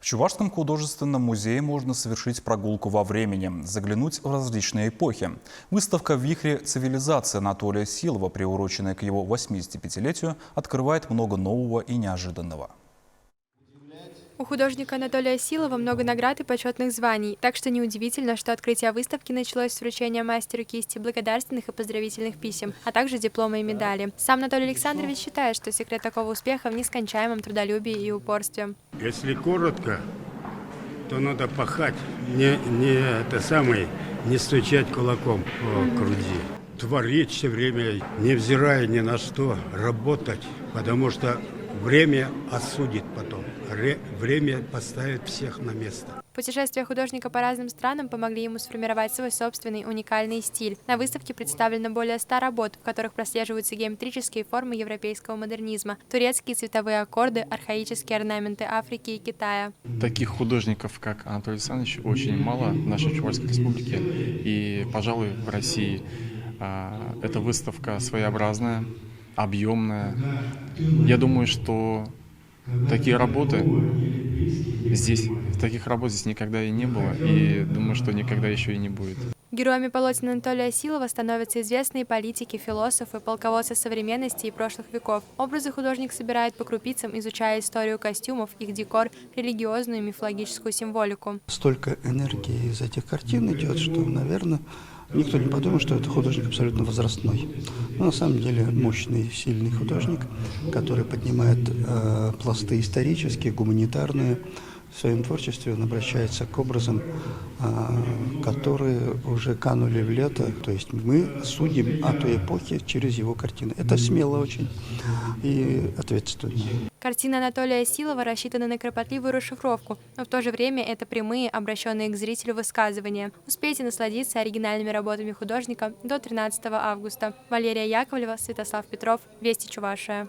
В Чувашском художественном музее можно совершить прогулку во времени, заглянуть в различные эпохи. Выставка «Вихри цивилизации» Анатолия Силова, приуроченная к его 85-летию, открывает много нового и неожиданного. У художника Анатолия Силова много наград и почетных званий, так что неудивительно, что открытие выставки началось с вручения мастеру кисти благодарственных и поздравительных писем, а также диплома и медали. Сам Анатолий Александрович считает, что секрет такого успеха в нескончаемом трудолюбии и упорстве. Если коротко, то надо пахать, не стучать кулаком по груди. Творить все время, невзирая ни на что, работать, потому что время осудит потом. Время поставит всех на место. Путешествия художника по разным странам помогли ему сформировать свой собственный уникальный стиль. На выставке представлено более 100 работ, в которых прослеживаются геометрические формы европейского модернизма, турецкие цветовые аккорды, архаические орнаменты Африки и Китая. Таких художников, как Анатолий Александрович, очень мало в нашей Чувашской республике и, пожалуй, в России. Эта выставка своеобразная, объемная. Я думаю, что таких работ здесь никогда и не было, и думаю, что никогда еще и не будет. Героями полотен Анатолия Силова становятся известные политики, философы, полководцы современности и прошлых веков. Образы художник собирает по крупицам, изучая историю костюмов, их декор, религиозную и мифологическую символику. Столько энергии из этих картин идет, что, наверное, никто не подумал, что это художник абсолютно возрастной. Но на самом деле мощный, сильный художник, который поднимает пласты исторические, гуманитарные. В своем творчестве он обращается к образам, которые уже канули в лето. То есть мы судим о той эпохе через его картины. Это смело очень и ответственно. Картины Анатолия Силова рассчитаны на кропотливую расшифровку, но в то же время это прямые, обращенные к зрителю высказывания. Успейте насладиться оригинальными работами художника до 13 августа. Валерия Яковлева, Святослав Петров, Вести Чувашия.